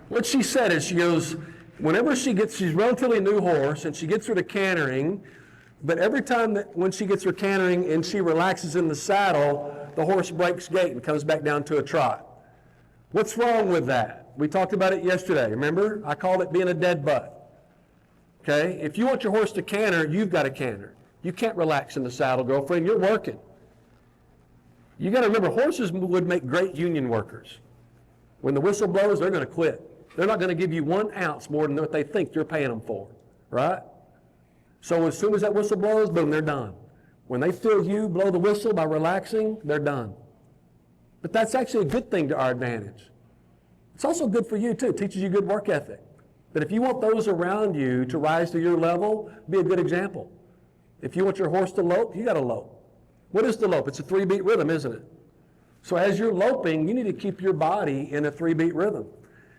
What she said is, she goes, whenever she's a relatively new horse, and she gets her to cantering, but every time when she gets her cantering and she relaxes in the saddle, the horse breaks gait and comes back down to a trot. What's wrong with that? We talked about it yesterday, remember? I called it being a dead butt. Okay? If you want your horse to canter, you've got to canter. You can't relax in the saddle, girlfriend. You're working. You got to remember, horses would make great union workers. When the whistle blows, they're going to quit. They're not going to give you 1 ounce more than what they think you're paying them for, right? So as soon as that whistle blows, boom, they're done. When they feel you blow the whistle by relaxing, they're done. But that's actually a good thing to our advantage. It's also good for you too. It teaches you good work ethic. But if you want those around you to rise to your level, be a good example. If you want your horse to lope, you got to lope. What is the lope? It's a 3-beat rhythm, isn't it? So as you're loping, you need to keep your body in a 3-beat rhythm.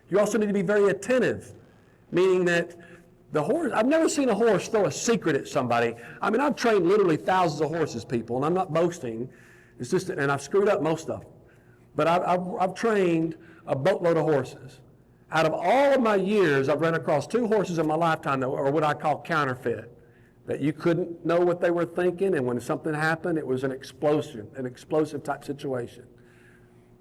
You also need to be very attentive, meaning that the horse, I've never seen a horse throw a secret at somebody. I mean, I've trained literally thousands of horses, people, and I'm not boasting. It's just, and I've screwed up most of them. But I've trained a boatload of horses. Out of all of my years, I've run across 2 horses in my lifetime that were what I call counterfeit, that you couldn't know what they were thinking, and when something happened, it was an explosive type situation.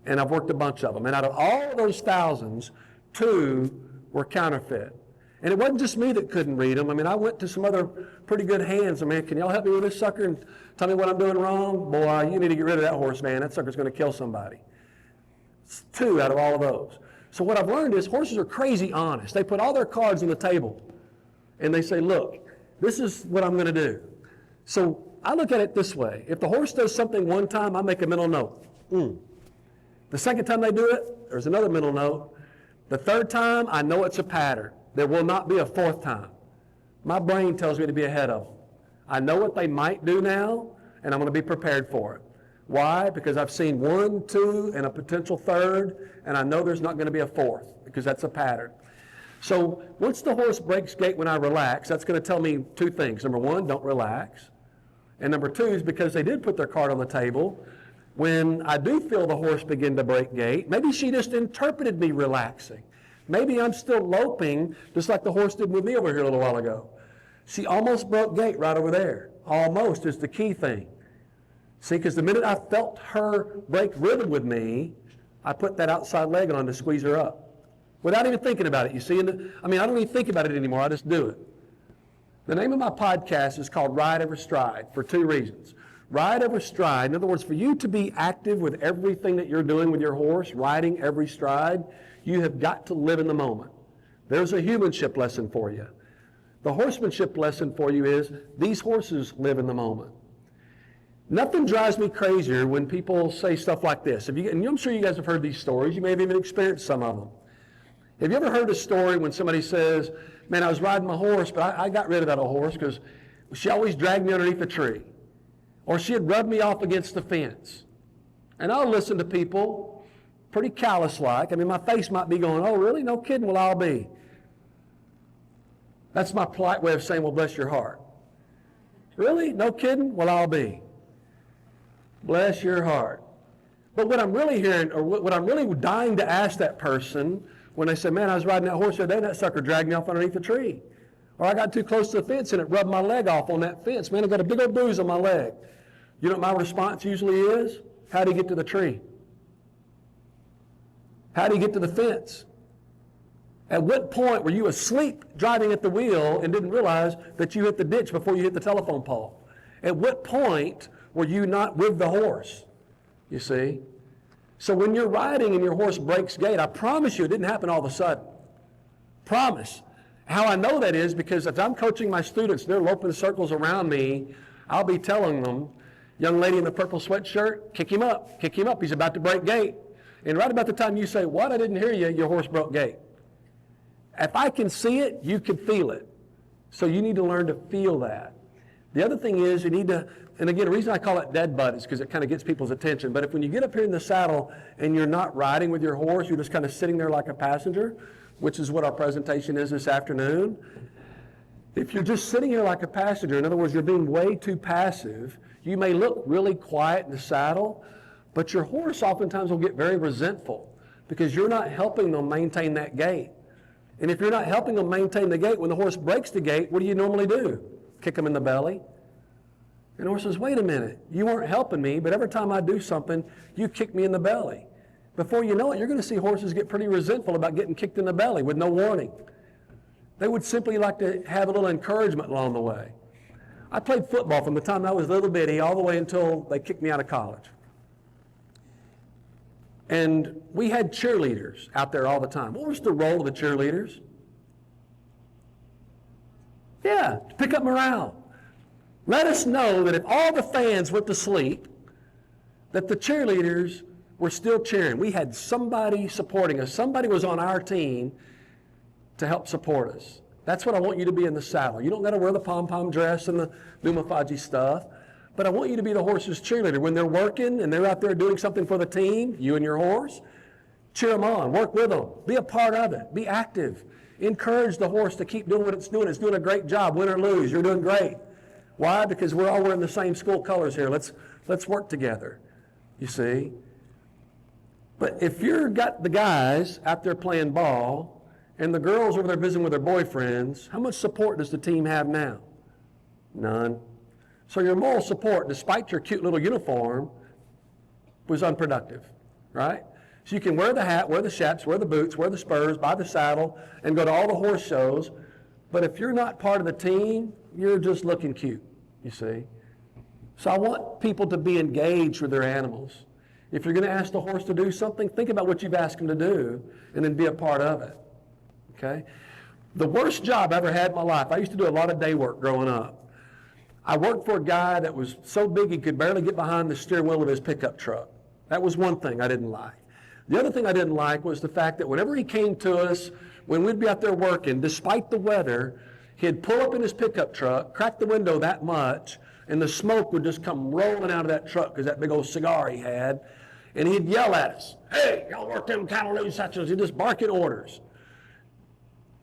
And I've worked a bunch of them. And out of all of those thousands, 2 were counterfeit. And it wasn't just me that couldn't read them. I mean, I went to some other pretty good hands. I mean, can y'all help me with this sucker and tell me what I'm doing wrong? Boy, you need to get rid of that horse, man. That sucker's going to kill somebody. It's 2 out of all of those. So what I've learned is horses are crazy honest. They put all their cards on the table, and they say, look, this is what I'm going to do. So I look at it this way. If the horse does something one time, I make a mental note. The second time they do it, there's another mental note. The third time, I know it's a pattern. There will not be a 4th time. My brain tells me to be ahead of them. I know what they might do now, and I'm going to be prepared for it. Why? Because I've seen 1, 2, and a potential 3rd, and I know there's not going to be a 4th, because that's a pattern. So once the horse breaks gait when I relax, that's going to tell me 2 things. Number 1, don't relax. And number 2 is because they did put their card on the table, when I do feel the horse begin to break gait, maybe she just interpreted me relaxing. Maybe I'm still loping, just like the horse did with me over here a little while ago. She almost broke gait right over there. Almost is the key thing. See, because the minute I felt her break rhythm with me, I put that outside leg on to squeeze her up. Without even thinking about it, you see? I don't even think about it anymore. I just do it. The name of my podcast is called Ride Every Stride for 2 reasons. Ride every stride. In other words, for you to be active with everything that you're doing with your horse, riding every stride, you have got to live in the moment. There's a humanship lesson for you. The horsemanship lesson for you is these horses live in the moment. Nothing drives me crazier when people say stuff like this. And I'm sure you guys have heard these stories. You may have even experienced some of them. Have you ever heard a story when somebody says, man, I was riding my horse, but I got rid of that old horse because she always dragged me underneath a tree. Or she'd rub me off against the fence. And I'll listen to people pretty callous-like. I mean, my face might be going, oh, really? No kidding? Well, I'll be. That's my polite way of saying, well, bless your heart. Really? No kidding? Well, I'll be. Bless your heart. But what I'm really hearing, or what I'm really dying to ask that person when they say, man, I was riding that horse the other day and that sucker dragged me off underneath the tree. Or I got too close to the fence and it rubbed my leg off on that fence. Man, I got a big old bruise on my leg. You know what my response usually is? How do you get to the tree? How do you get to the fence? At what point were you asleep driving at the wheel and didn't realize that you hit the ditch before you hit the telephone pole? At what point were you not with the horse? You see? So when you're riding and your horse breaks gait, I promise you it didn't happen all of a sudden. Promise. How I know that is because if I'm coaching my students, they're loping circles around me, I'll be telling them, young lady in the purple sweatshirt, kick him up, he's about to break gait. And right about the time you say, what, I didn't hear you, your horse broke gait. If I can see it, you can feel it. So you need to learn to feel that. The other thing is you need to, and again, the reason I call it dead butt is because it kind of gets people's attention. But if when you get up here in the saddle and you're not riding with your horse, you're just kind of sitting there like a passenger, which is what our presentation is this afternoon. If you're just sitting here like a passenger, in other words, you're being way too passive, you may look really quiet in the saddle, but your horse oftentimes will get very resentful because you're not helping them maintain that gait. And if you're not helping them maintain the gait, when the horse breaks the gait, what do you normally do? Kick them in the belly. And the horse says, wait a minute, you weren't helping me, but every time I do something, you kick me in the belly. Before you know it, you're going to see horses get pretty resentful about getting kicked in the belly with no warning. They would simply like to have a little encouragement along the way. I played football from the time I was little bitty all the way until they kicked me out of college. And we had cheerleaders out there all the time. What was the role of the cheerleaders? Yeah, to pick up morale. Let us know that if all the fans went to sleep, that the cheerleaders were still cheering. We had somebody supporting us. Somebody was on our team to help support us. That's what I want you to be in the saddle. You don't got to wear the pom-pom dress and the Numafaji stuff, but I want you to be the horse's cheerleader. When they're working and they're out there doing something for the team, you and your horse, cheer them on, work with them, be a part of it, be active. Encourage the horse to keep doing what it's doing. It's doing a great job, win or lose, you're doing great. Why? Because we're all wearing the same school colors here. Let's work together, you see. But if you've got the guys out there playing ball and the girls over there visiting with their boyfriends, how much support does the team have now? None. So your moral support, despite your cute little uniform, was unproductive, right? So you can wear the hat, wear the chaps, wear the boots, wear the spurs, buy the saddle, and go to all the horse shows. But if you're not part of the team, you're just looking cute, you see. So I want people to be engaged with their animals. If you're going to ask the horse to do something, think about what you've asked him to do and then be a part of it, okay? The worst job I ever had in my life, I used to do a lot of day work growing up. I worked for a guy that was so big he could barely get behind the steering wheel of his pickup truck. That was one thing I didn't like. The other thing I didn't like was the fact that whenever he came to us, when we'd be out there working, despite the weather, he'd pull up in his pickup truck, crack the window that much, and the smoke would just come rolling out of that truck because that big old cigar he had. And he'd yell at us, hey, y'all work them cattle loose sections. He'd just bark in orders.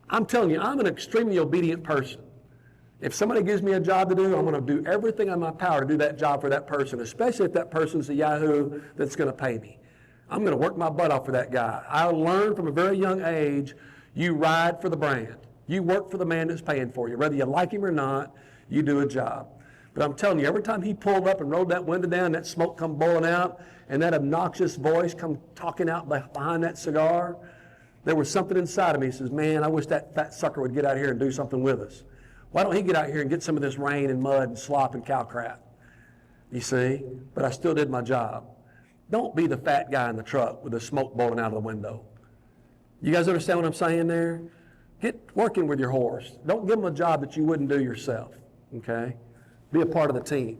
I'm telling you, I'm an extremely obedient person. If somebody gives me a job to do, I'm going to do everything in my power to do that job for that person, especially if that person's a yahoo that's going to pay me. I'm going to work my butt off for that guy. I learned from a very young age, you ride for the brand. You work for the man that's paying for you. Whether you like him or not, you do a job. But I'm telling you, every time he pulled up and rolled that window down, that smoke come boiling out, and that obnoxious voice come talking out behind that cigar, there was something inside of me that says, man, I wish that fat sucker would get out here and do something with us. Why don't he get out here and get some of this rain and mud and slop and cow crap? You see? But I still did my job. Don't be the fat guy in the truck with the smoke blowing out of the window. You guys understand what I'm saying there? Get working with your horse. Don't give him a job that you wouldn't do yourself, okay? Be a part of the team.